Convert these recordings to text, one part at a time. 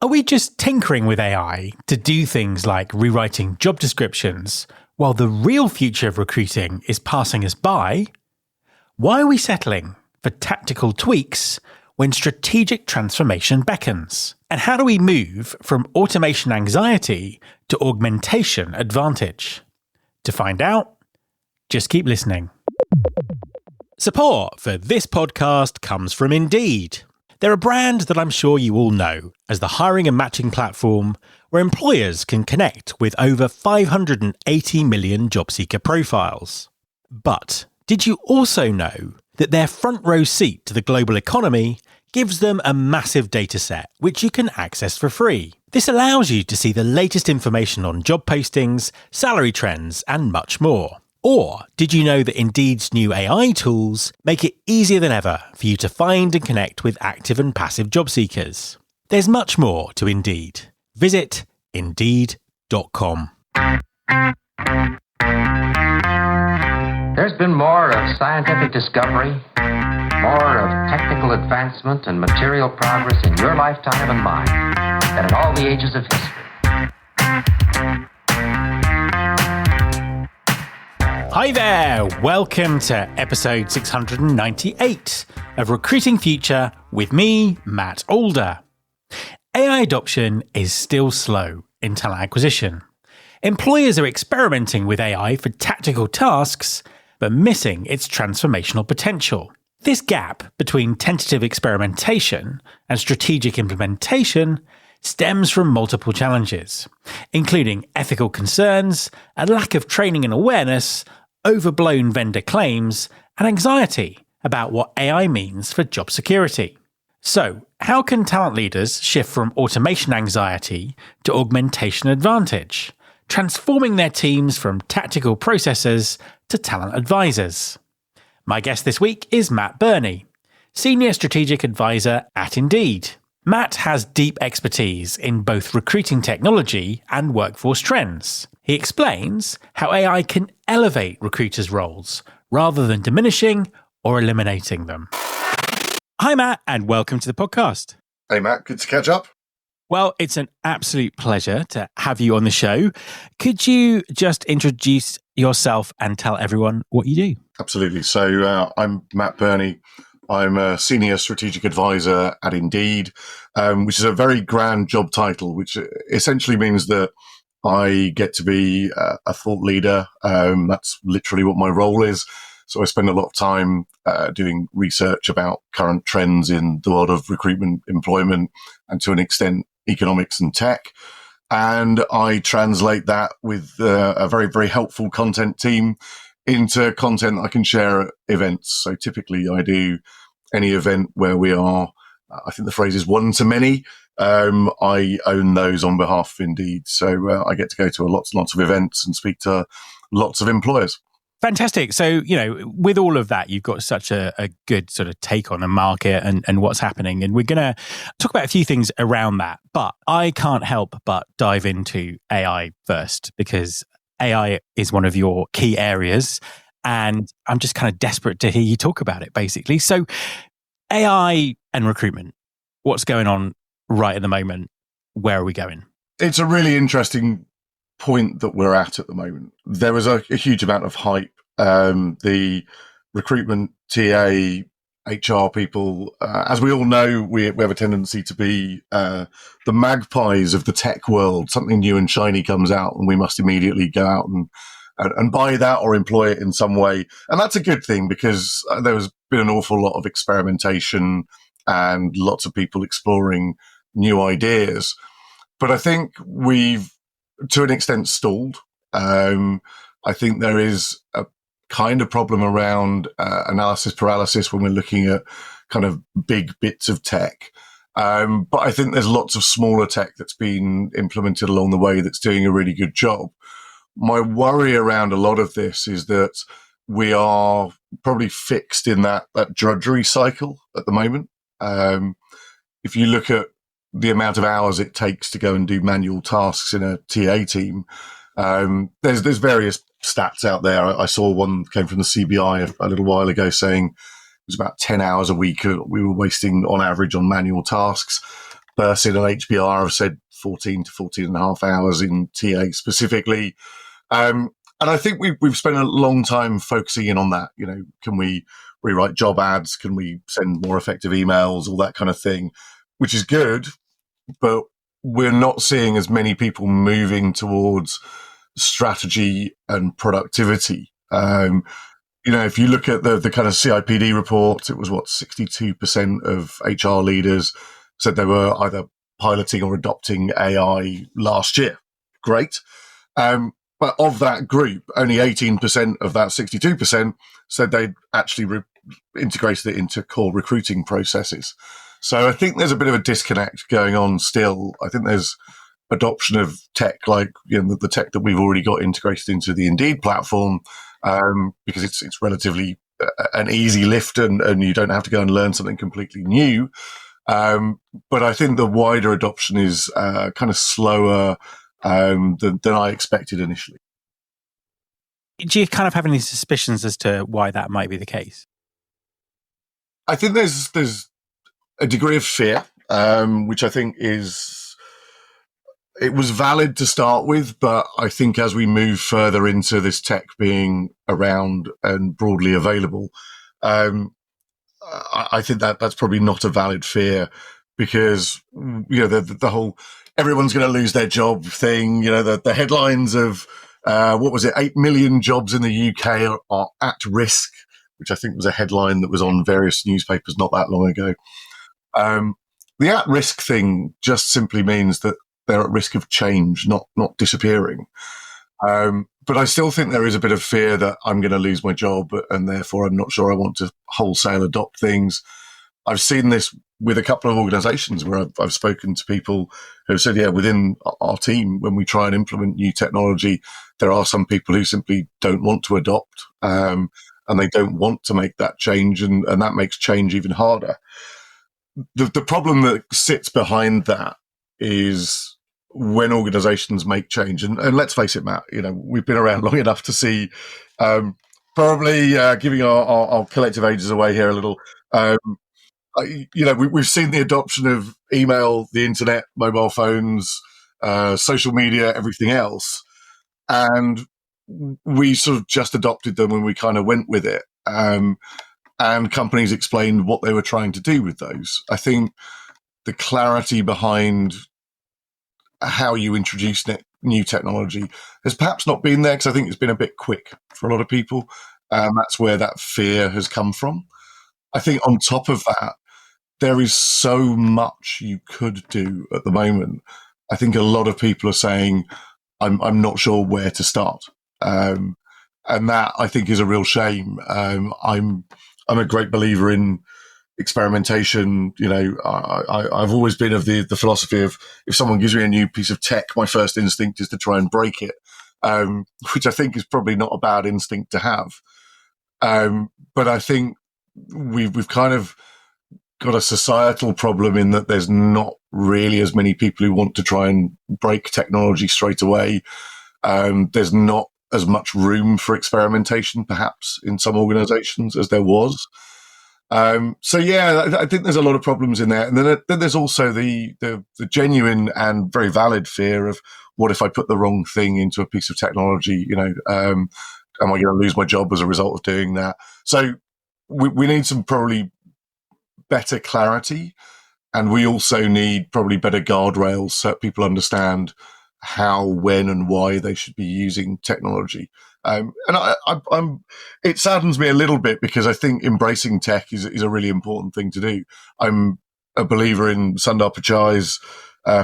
Are we just tinkering with AI to do things like rewriting job descriptions while the real future of recruiting is passing us by? Why are we settling for tactical tweaks when strategic transformation beckons? And how do we move from automation anxiety to augmentation advantage? To find out, just keep listening. Support for this podcast comes from Indeed. They're a brand that I'm sure you all know as the hiring and matching platform where employers can connect with over 580 million job seeker profiles. But did you also know that their front row seat to the global economy gives them a massive data set which you can access for free? This allows you to see the latest information on job postings, salary trends, and much more. Or did you know that Indeed's new AI tools make it easier than ever for you to find and connect with active and passive job seekers? There's much more to Indeed. Visit Indeed.com. There's been more of scientific discovery, more of technical advancement and material progress in your lifetime and mine than in all the ages of history. Hi there, welcome to episode 698 of Recruiting Future with me, Matt Alder. AI adoption is still slow in talent acquisition. Employers are experimenting with AI for tactical tasks, but missing its transformational potential. This gap between tentative experimentation and strategic implementation stems from multiple challenges, including ethical concerns, a lack of training and awareness, overblown vendor claims, and anxiety about what AI means for job security. So, how can talent leaders shift from automation anxiety to augmentation advantage, transforming their teams from tactical processors to talent advisors? My guest this week is Matt Burney, Senior Strategic Advisor at Indeed. Matt has deep expertise in both recruiting technology and workforce trends. He explains how AI can elevate recruiters' roles rather than diminishing or eliminating them. Hi, Matt, and welcome to the podcast. Hey, Matt, good to catch up. Well, it's an absolute pleasure to have you on the show. Could you just introduce yourself and tell everyone what you do? Absolutely. So I'm Matt Burney. I'm a Senior Strategic Advisor at Indeed, which is a very grand job title, which essentially means that I get to be a thought leader. That's literally what my role is. So I spend a lot of time doing research about current trends in the world of recruitment, employment, and to an extent, economics and tech. And I translate that with a very, very helpful content team into content I can share at events. So typically I do any event where we are, I think the phrase is one to many. I own those on behalf of Indeed. So I get to go to lots and lots of events and speak to lots of employers. Fantastic. So, with all of that, you've got such a good sort of take on the market and what's happening. And we're going to talk about a few things around that. But I can't help but dive into AI first, because AI is one of your key areas. And I'm just kind of desperate to hear you talk about it, basically. So AI and recruitment, what's going on right at the moment? Where are we going? It's a really interesting point that we're at the moment. There was a huge amount of hype. The recruitment, TA, HR people, as we all know, we have a tendency to be the magpies of the tech world. Something new and shiny comes out and we must immediately go out and buy that or employ it in some way. And that's a good thing, because there's been an awful lot of experimentation and lots of people exploring new ideas. But I think we've, to an extent, stalled. I think there is a kind of problem around analysis paralysis when we're looking at kind of big bits of tech. But I think there's lots of smaller tech that's been implemented along the way that's doing a really good job. My worry around a lot of this is that we are probably fixed in that drudgery cycle at the moment. If you look at the amount of hours it takes to go and do manual tasks in a TA team, there's various stats out there. I saw one came from the CBI a little while ago saying it was about 10 hours a week we were wasting on average on manual tasks. person and HBR have said 14 to 14 and a half hours in TA specifically. And I think we've spent a long time focusing in on that. Can we rewrite job ads? Can we send more effective emails? All that kind of thing, which is good. But we're not seeing as many people moving towards strategy and productivity. If you look at the kind of CIPD report, it was 62% of HR leaders said they were either piloting or adopting AI last year. Great. But of that group, only 18% of that 62% said they'd actually integrated it into core recruiting processes. So I think there's a bit of a disconnect going on still. I think there's adoption of tech like the tech that we've already got integrated into the Indeed platform, because it's relatively an easy lift and you don't have to go and learn something completely new. But I think the wider adoption is kind of slower than I expected initially. Do you kind of have any suspicions as to why that might be the case? I think there's a degree of fear, which I think it was valid to start with, but I think as we move further into this tech being around and broadly available, I think that's probably not a valid fear, because the whole everyone's going to lose their job thing. The headlines of 8 million jobs in the UK are at risk, which I think was a headline that was on various newspapers not that long ago. The at risk thing just simply means that they're at risk of change, not disappearing. But I still think there is a bit of fear that I'm going to lose my job, and therefore I'm not sure I want to wholesale adopt things. I've seen this with a couple of organizations where I've spoken to people who have said, within our team, when we try and implement new technology, there are some people who simply don't want to adopt, and they don't want to make that change, and that makes change even harder. The problem that sits behind that is when organizations make change, and let's face it, Matt, we've been around long enough to see, probably giving our collective ages away here a little, we've seen the adoption of email, the internet, mobile phones, social media, everything else. And we sort of just adopted them and we kind of went with it. And companies explained what they were trying to do with those. I think the clarity behind how you introduce new technology has perhaps not been there, because I think it's been a bit quick for a lot of people. That's where that fear has come from. I think on top of that, there is so much you could do at the moment. I think a lot of people are saying, I'm not sure where to start. And that, I think, is a real shame. I'm a great believer in experimentation. I've always been of the philosophy of, if someone gives me a new piece of tech, my first instinct is to try and break it, which I think is probably not a bad instinct to have. But I think we've kind of got a societal problem in that there's not really as many people who want to try and break technology straight away. There's not as much room for experimentation, perhaps, in some organizations as there was. I think there's a lot of problems in there. And then there's also the genuine and very valid fear of, what if I put the wrong thing into a piece of technology? Am I going to lose my job as a result of doing that? So we need some probably better clarity, and we also need probably better guardrails so that people understand how, when, and why they should be using technology. It saddens me a little bit, because I think embracing tech is a really important thing to do. I'm a believer in Sundar Pichai's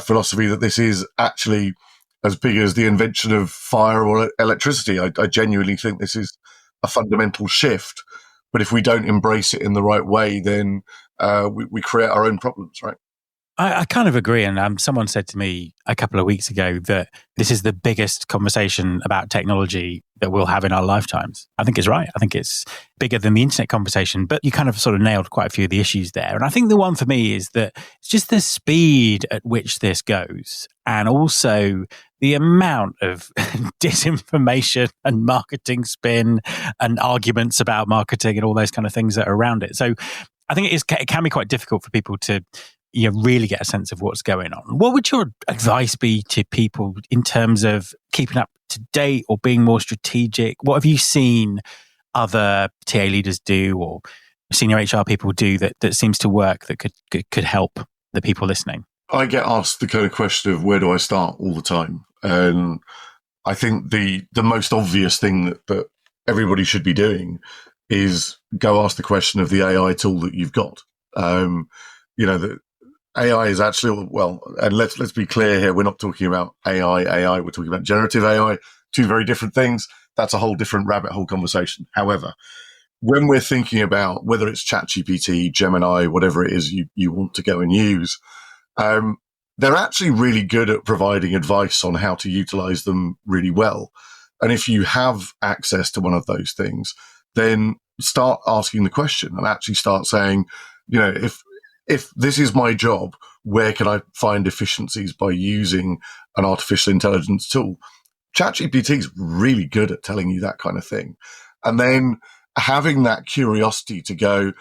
philosophy that this is actually as big as the invention of fire or electricity. I genuinely think this is a fundamental shift. But if we don't embrace it in the right way, then we create our own problems, right? I kind of agree. And someone said to me a couple of weeks ago that this is the biggest conversation about technology that we'll have in our lifetimes. I think it's right. I think it's bigger than the internet conversation, but you kind of sort of nailed quite a few of the issues there. And I think the one for me is that it's just the speed at which this goes, and also the amount of disinformation and marketing spin and arguments about marketing and all those kind of things that are around it. So I think it can be quite difficult for people to you really get a sense of what's going on. What would your advice be to people in terms of keeping up to date or being more strategic? What have you seen other TA leaders do or senior HR people do that seems to work, that could help the people listening? I get asked the kind of question of where do I start all the time. And I think the most obvious thing that everybody should be doing is go ask the question of the AI tool that you've got. The AI is actually, well, and let's be clear here, we're not talking about AI, we're talking about generative AI, two very different things. That's a whole different rabbit hole conversation. However, when we're thinking about whether it's ChatGPT, Gemini, whatever it is you want to go and use, they're actually really good at providing advice on how to utilize them really well. And if you have access to one of those things, then start asking the question and actually start saying, if this is my job, where can I find efficiencies by using an artificial intelligence tool? ChatGPT is really good at telling you that kind of thing. And then having that curiosity to go,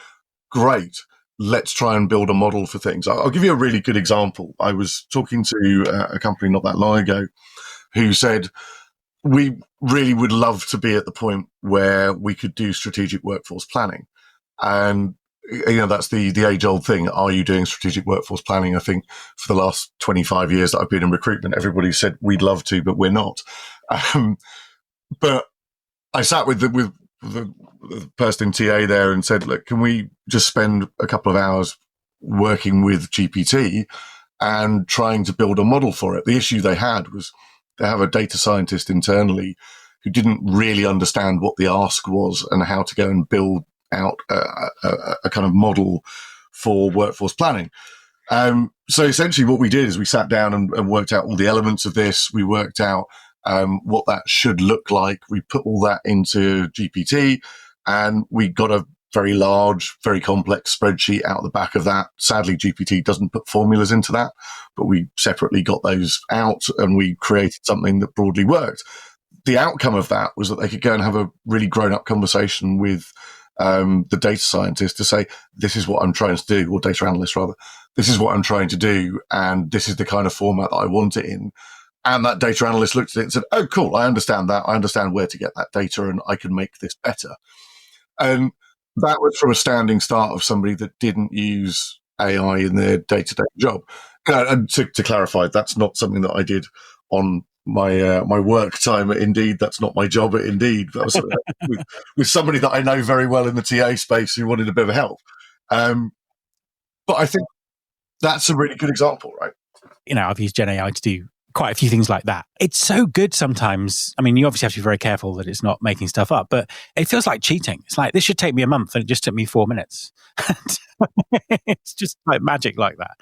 great, let's try and build a model for things. I'll give you a really good example. I was talking to a company not that long ago who said, we really would love to be at the point where we could do strategic workforce planning. And, that's the age-old thing. Are you doing strategitic workforce planning? I think for the last 25 years that I've been in recruitment, everybody said we'd love to, but we're not. But I sat with the person in TA there and said, look, can we just spend a couple of hours working with GPT and trying to build a model for it? The issue they had was they have a data scientist internally who didn't really understand what the ask was and how to go and build out a kind of model for workforce planning. So essentially what we did is we sat down and worked out all the elements of this. We worked out what that should look like. We put all that into GPT and we got a very large, very complex spreadsheet out the back of that. Sadly, GPT doesn't put formulas into that, but we separately got those out and we created something that broadly worked. The outcome of that was that they could go and have a really grown-up conversation with the data scientist to say, this is what I'm trying to do, or data analyst rather, this is what I'm trying to do, and this is the kind of format that I want it in. And that data analyst looked at it and said, oh, cool, I understand that. I understand where to get that data and I can make this better. And that was from a standing start of somebody that didn't use AI in their day-to-day job. And to clarify, that's not something that I did on my work time at Indeed. That's not my job at Indeed. That was with somebody that I know very well in the TA space who wanted a bit of help. But I think that's a really good example, right? I've used Gen AI to do quite a few things like that. It's so good sometimes. I mean, you obviously have to be very careful that it's not making stuff up, but it feels like cheating. It's like, this should take me a month and it just took me 4 minutes. It's just like magic like that,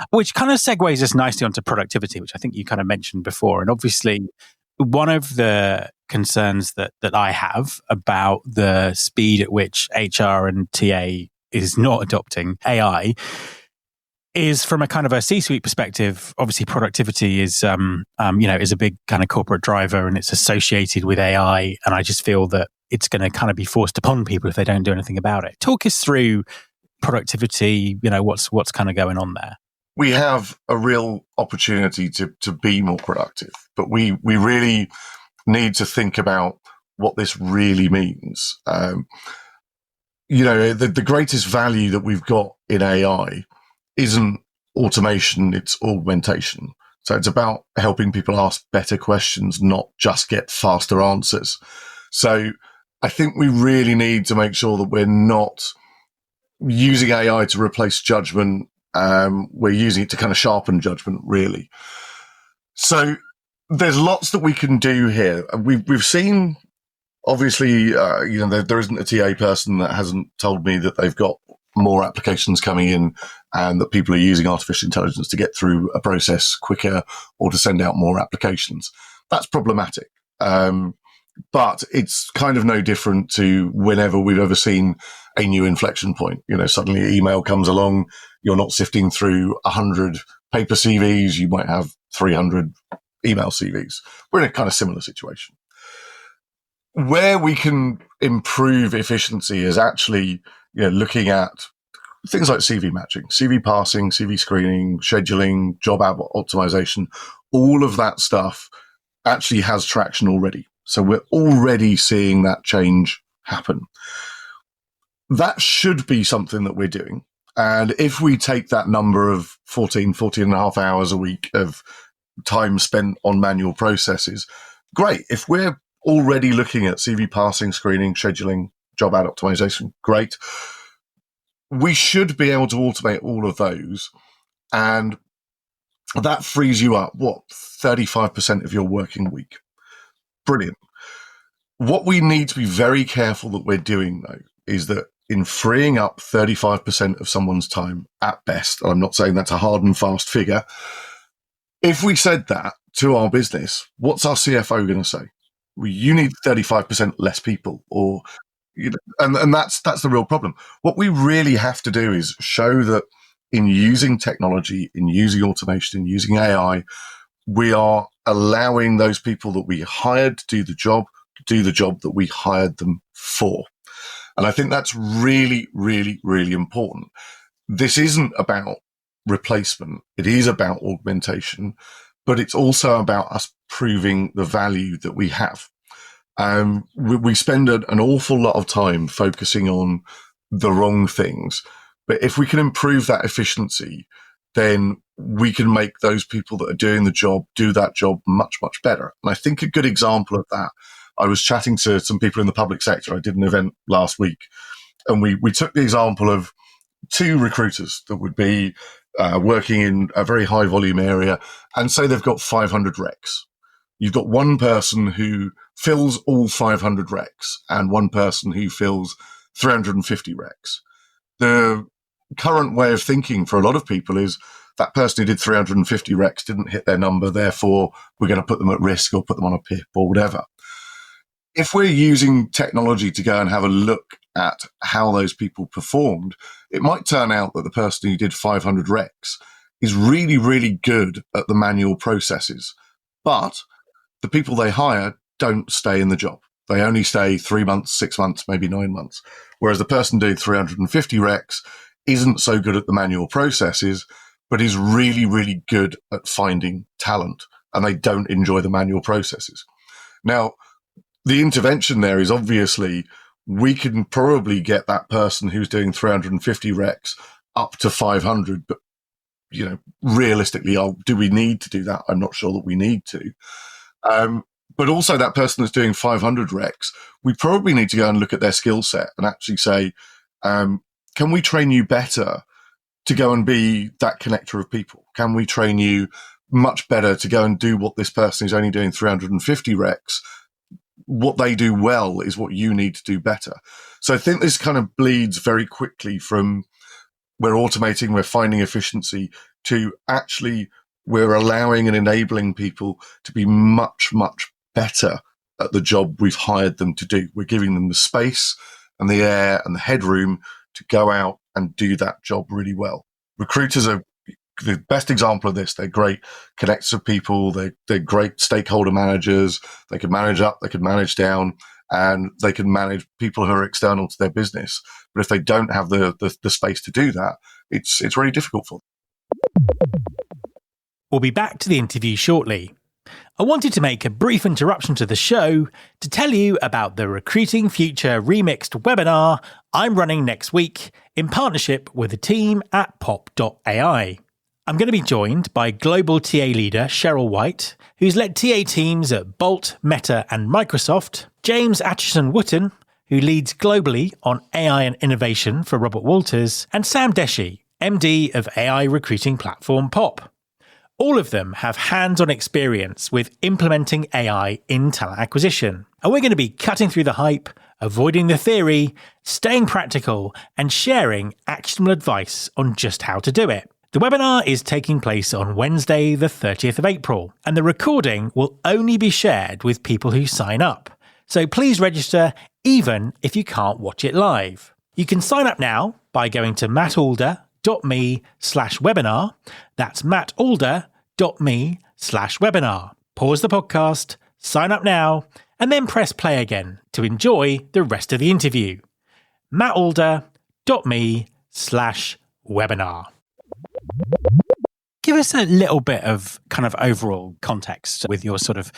which kind of segues us nicely onto productivity, which I think you kind of mentioned before. And obviously, one of the concerns that I have about the speed at which HR and TA is not adopting AI is from a kind of a C-suite perspective. Obviously, productivity is, is a big kind of corporate driver and it's associated with AI. And I just feel that it's going to kind of be forced upon people if they don't do anything about it. Talk us through productivity, what's kind of going on there. We have a real opportunity to be more productive, but we really need to think about what this really means. The greatest value that we've got in AI isn't automation, it's augmentation. So it's about helping people ask better questions, not just get faster answers. So I think we really need to make sure that we're not using AI to replace judgment. We're using it to kind of sharpen judgment, really. So there's lots that we can do here. We've seen, obviously, there isn't a TA person that hasn't told me that they've got more applications coming in and that people are using artificial intelligence to get through a process quicker or to send out more applications. That's problematic. But it's kind of no different to whenever we've ever seen a new inflection point. Suddenly an email comes along, you're not sifting through 100 paper CVs, you might have 300 email CVs. We're in a kind of similar situation. Where we can improve efficiency is actually, looking at things like CV matching, CV parsing, CV screening, scheduling, job ad optimization, all of that stuff actually has traction already. So we're already seeing that change happen. That should be something that we're doing. And if we take that number of 14 and a half hours a week of time spent on manual processes, great. If we're already looking at CV parsing, screening, scheduling, job ad optimization, great. We should be able to automate all of those. And that frees you up, 35% of your working week. Brilliant. What we need to be very careful that we're doing, though, is that in freeing up 35% of someone's time at best, and I'm not saying that's a hard and fast figure, if we said that to our business, what's our CFO going to say? Well, you need 35% less people, or and that's the real problem. What we really have to do is show that in using technology, in using automation, in using AI, we are allowing those people that we hired to do the job that we hired them for. And I think that's really, really, really important. This isn't about replacement. It is about augmentation, but it's also about us proving the value that we have. We spend an awful lot of time focusing on the wrong things, but if we can improve that efficiency, then we can make those people that are doing the job do that job much, much better. And I think a good example of that, I was chatting to some people in the public sector. I did an event last week, and we took the example of two recruiters that would be working in a very high volume area, and say they've got 500 recs. You've got one person who fills all 500 recs and one person who fills 350 recs. The current way of thinking for a lot of people is that person who did 350 recs didn't hit their number, therefore we're going to put them at risk or put them on a PIP or whatever. If we're using technology to go and have a look at how those people performed, it might turn out that the person who did 500 recs is really, really good at the manual processes, but the people they hire don't stay in the job. They only stay 3 months, 6 months, maybe 9 months. Whereas the person doing 350 recs isn't so good at the manual processes, but is really, really good at finding talent, and they don't enjoy the manual processes. Now, the intervention there is obviously we can probably get that person who's doing 350 recs up to 500, but realistically, do we need to do that? I'm not sure that we need to. But also that person that's doing 500 recs, we probably need to go and look at their skill set and actually say, can we train you better to go and be that connector of people? Can we train you much better to go and do what this person who's only doing 350 recs, what they do well is what you need to do better. So I think this kind of bleeds very quickly from we're automating, we're finding efficiency, to actually we're allowing and enabling people to be much, much better at the job we've hired them to do. We're giving them the space and the air and the headroom to go out and do that job really well. Recruiters are the best example of this. They're great connectors of people. They're great stakeholder managers. They can manage up, they can manage down, and they can manage people who are external to their business. But if they don't have the space to do that, it's really difficult for them. We'll be back to the interview shortly. I wanted to make a brief interruption to the show to tell you about the Recruiting Future Remixed webinar I'm running next week in partnership with the team at pop.ai. I'm going to be joined by global TA leader Cheryl White, who's led TA teams at Bolt, Meta and Microsoft, James Atchison-Wooten, who leads globally on AI and innovation for Robert Walters, and Sam Deshi, MD of AI recruiting platform Pop. All of them have hands-on experience with implementing AI in talent acquisition. And we're going to be cutting through the hype, avoiding the theory, staying practical, and sharing actionable advice on just how to do it. The webinar is taking place on Wednesday, the 30th of April, and the recording will only be shared with people who sign up. So please register even if you can't watch it live. You can sign up now by going to mattalder.me/webinar. That's mattalder.me/webinar. Pause the podcast, sign up now, and then press play again to enjoy the rest of the interview. mattalder.me/webinar. podcast.com/webinar. Give us a little bit of kind of overall context with your sort of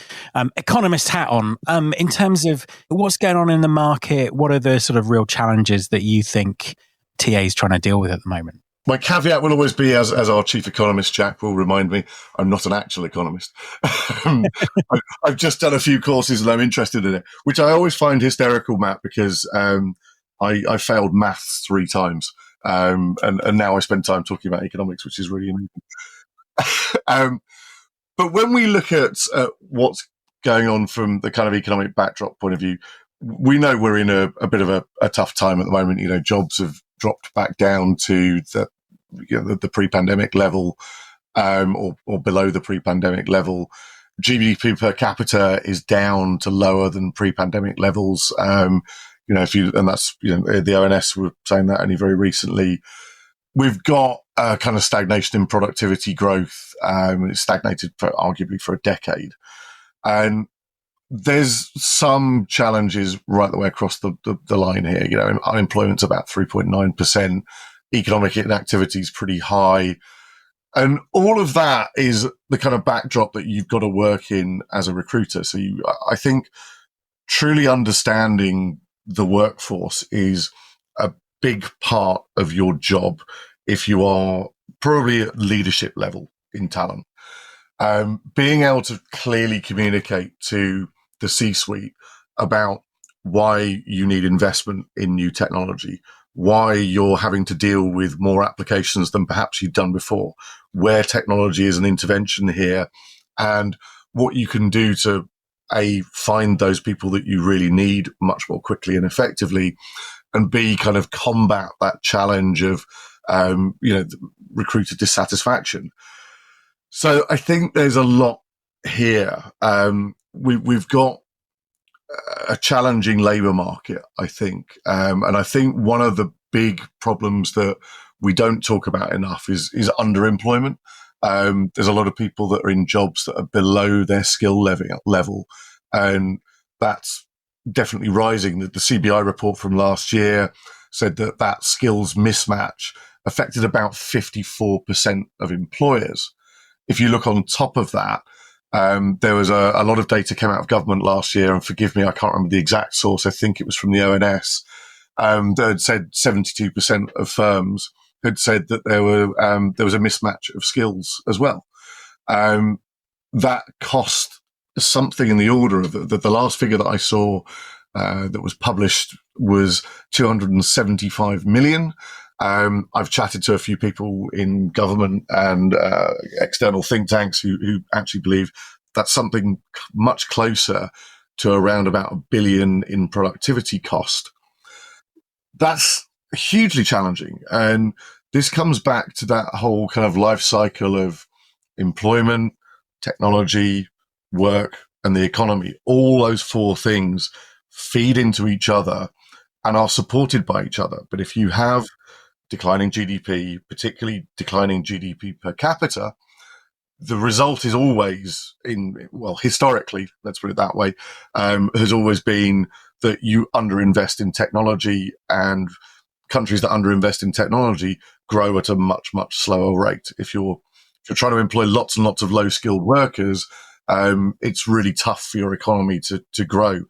economist hat on in terms of what's going on in the market. What are the sort of real challenges that you think TA is trying to deal with at the moment? My caveat will always be, as our chief economist, Jack, will remind me, I'm not an actual economist. I've just done a few courses and I'm interested in it, which I always find hysterical, Matt, because I failed maths 3 times. And now I spend time talking about economics, which is really amusing. But when we look at what's going on from the kind of economic backdrop point of view, we know we're in a bit of a tough time at the moment. You know, jobs have dropped back down to the pre-pandemic level, or below the pre-pandemic level. GDP per capita is down to lower than pre-pandemic levels. And that's, the ONS were saying that only very recently. We've got a kind of stagnation in productivity growth. It's stagnated arguably for a decade. And there's some challenges right the way across the line here. Unemployment's about 3.9%. Economic inactivity is pretty high. And all of that is the kind of backdrop that you've got to work in as a recruiter. So I think truly understanding the workforce is a big part of your job if you are probably at leadership level in talent. Being able to clearly communicate to the C-suite about why you need investment in new technology, why you're having to deal with more applications than perhaps you've done before, where technology is an intervention here, and what you can do to find those people that you really need much more quickly and effectively, and B, kind of combat that challenge of, recruiter dissatisfaction. So I think there's a lot here. We've got a challenging labour market, I think. And I think one of the big problems that we don't talk about enough is underemployment. There's a lot of people that are in jobs that are below their skill level, and that's definitely rising. The CBI report from last year said that skills mismatch affected about 54% of employers. If you look on top of that, there was a lot of data came out of government last year, and forgive me, I can't remember the exact source. I think it was from the ONS. That had said 72% of firms had said that there was a mismatch of skills as well. That cost something in the order of the last figure that I saw that was published was 275 million. I've chatted to a few people in government and external think tanks who actually believe that's something much closer to around about $1 billion in productivity cost. That's hugely challenging. And this comes back to that whole kind of life cycle of employment, technology, work, and the economy. All those 4 things feed into each other and are supported by each other. But if you have declining GDP, particularly declining GDP per capita, the result is always historically, let's put it that way, has always been that you underinvest in technology, and countries that underinvest in technology grow at a much, much slower rate. If you're trying to employ lots and lots of low-skilled workers, it's really tough for your economy to grow.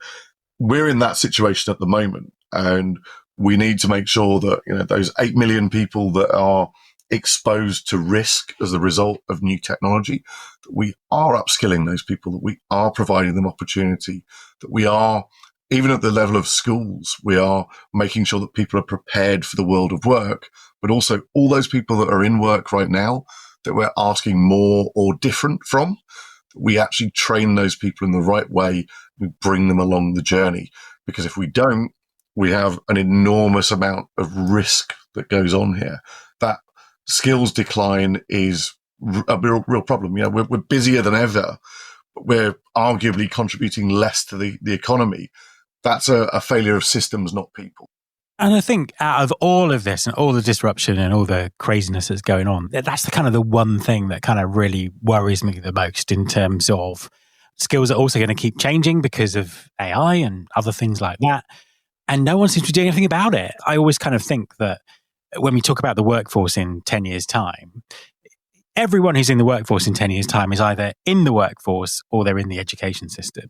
We're in that situation at the moment, and we need to make sure that those 8 million people that are exposed to risk as a result of new technology, that we are upskilling those people, that we are providing them opportunity, that we are, even at the level of schools, we are making sure that people are prepared for the world of work, but also all those people that are in work right now that we're asking more or different from, we actually train those people in the right way, we bring them along the journey. Because if we don't, we have an enormous amount of risk that goes on here. That skills decline is a real problem. We're busier than ever, but we're arguably contributing less to the economy. That's a failure of systems, not people. And I think out of all of this and all the disruption and all the craziness that's going on, that's the one thing that kind of really worries me the most in terms of skills are also going to keep changing because of AI and other things like that. And no one seems to be doing anything about it. I always kind of think that when we talk about the workforce in 10 years' time, everyone who's in the workforce in 10 years' time is either in the workforce or they're in the education system.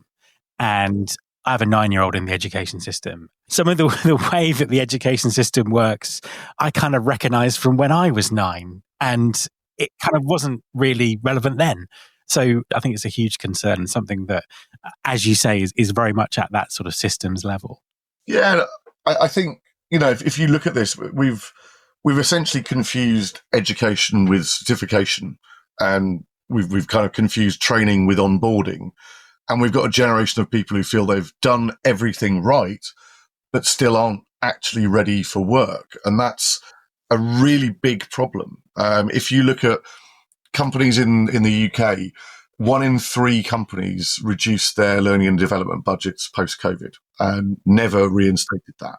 And I have a 9-year-old in the education system. Some of the way that the education system works, I kind of recognize from when I was 9, and it kind of wasn't really relevant then. So I think it's a huge concern and something that, as you say, is very much at that sort of systems level. Yeah, I think, if you look at this, we've essentially confused education with certification, and we've kind of confused training with onboarding. And we've got a generation of people who feel they've done everything right, but still aren't actually ready for work. And that's a really big problem. If you look at companies in the UK, 1 in 3 companies reduced their learning and development budgets post-COVID and never reinstated that.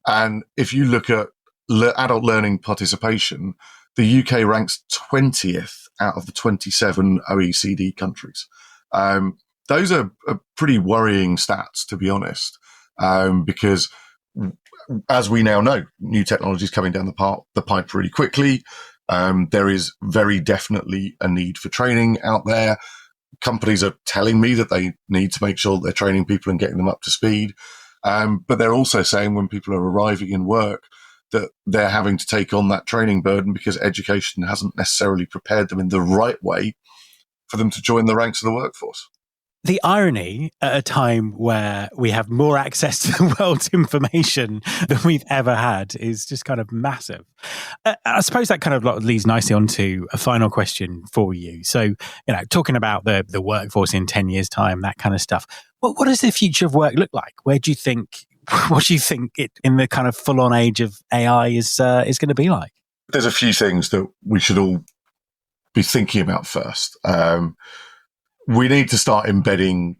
And if you look at adult learning participation, the UK ranks 20th out of the 27 OECD countries. Those are pretty worrying stats, to be honest, because as we now know, new technology is coming down the pipe really quickly. There is very definitely a need for training out there. Companies are telling me that they need to make sure they're training people and getting them up to speed. But they're also saying when people are arriving in work that they're having to take on that training burden because education hasn't necessarily prepared them in the right way for them to join the ranks of the workforce. The irony at a time where we have more access to the world's information than we've ever had is just kind of massive. I suppose that kind of leads nicely on to a final question for you. So, talking about the workforce in 10 years' time, that kind of stuff. What does the future of work look like? What do you think it in the kind of full-on age of AI is going to be like? There's a few things that we should all be thinking about first. We need to start embedding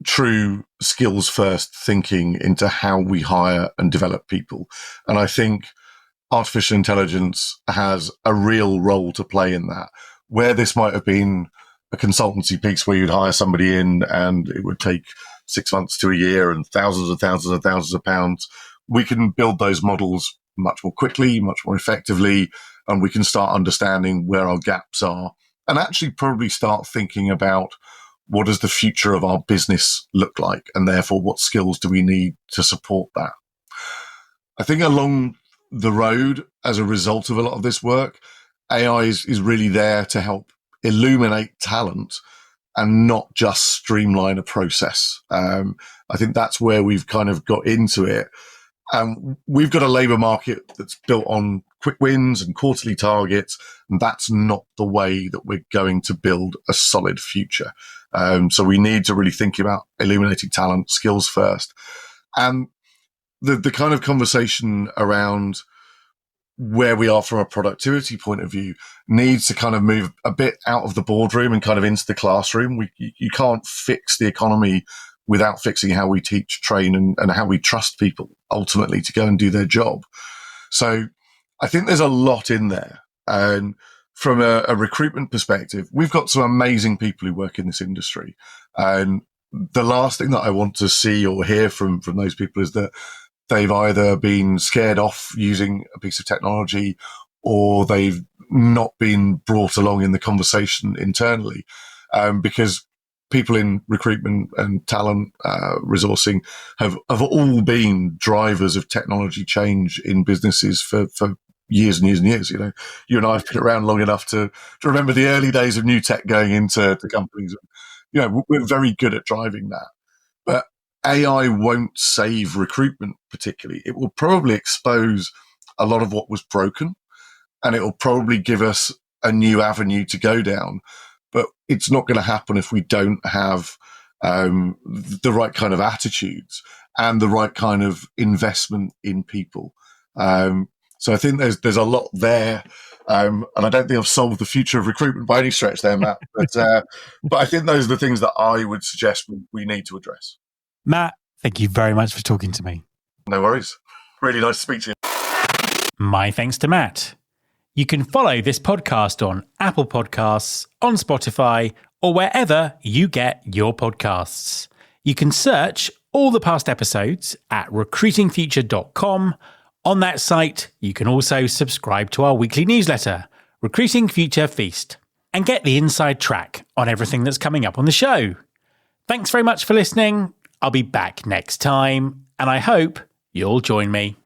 true skills first thinking into how we hire and develop people. And I think artificial intelligence has a real role to play in that, where this might have been a consultancy piece where you'd hire somebody in and it would take 6 months to a year and thousands and thousands and thousands of pounds. We can build those models much more quickly, much more effectively, and we can start understanding where our gaps are and actually probably start thinking about what does the future of our business look like, and therefore what skills do we need to support that. I think along the road, as a result of a lot of this work, AI is really there to help illuminate talent and not just streamline a process. I think that's where we've kind of got into it. We've got a labour market that's built on quick wins and quarterly targets, and that's not the way that we're going to build a solid future. So we need to really think about illuminating talent, skills first. And the kind of conversation around where we are from a productivity point of view needs to kind of move a bit out of the boardroom and kind of into the classroom. You can't fix the economy without fixing how we teach, train, and how we trust people ultimately to go and do their job. So I think there's a lot in there. And from a recruitment perspective, we've got some amazing people who work in this industry. And the last thing that I want to see or hear from those people is that they've either been scared off using a piece of technology or they've not been brought along in the conversation internally, because people in recruitment and talent resourcing have all been drivers of technology change in businesses for years and years and years. You and I have been around long enough to remember the early days of new tech going into companies. We're very good at driving that. But AI won't save recruitment particularly. It will probably expose a lot of what was broken, and it will probably give us a new avenue to go down. But it's not going to happen if we don't have the right kind of attitudes and the right kind of investment in people. So I think there's a lot there. And I don't think I've solved the future of recruitment by any stretch there, Matt. But I think those are the things that I would suggest we need to address. Matt, thank you very much for talking to me. No worries. Really nice to speak to you. My thanks to Matt. You can follow this podcast on Apple Podcasts, on Spotify, or wherever you get your podcasts. You can search all the past episodes at recruitingfuture.com On that site, you can also subscribe to our weekly newsletter, Recruiting Future Feast, and get the inside track on everything that's coming up on the show. Thanks very much for listening. I'll be back next time, and I hope you'll join me.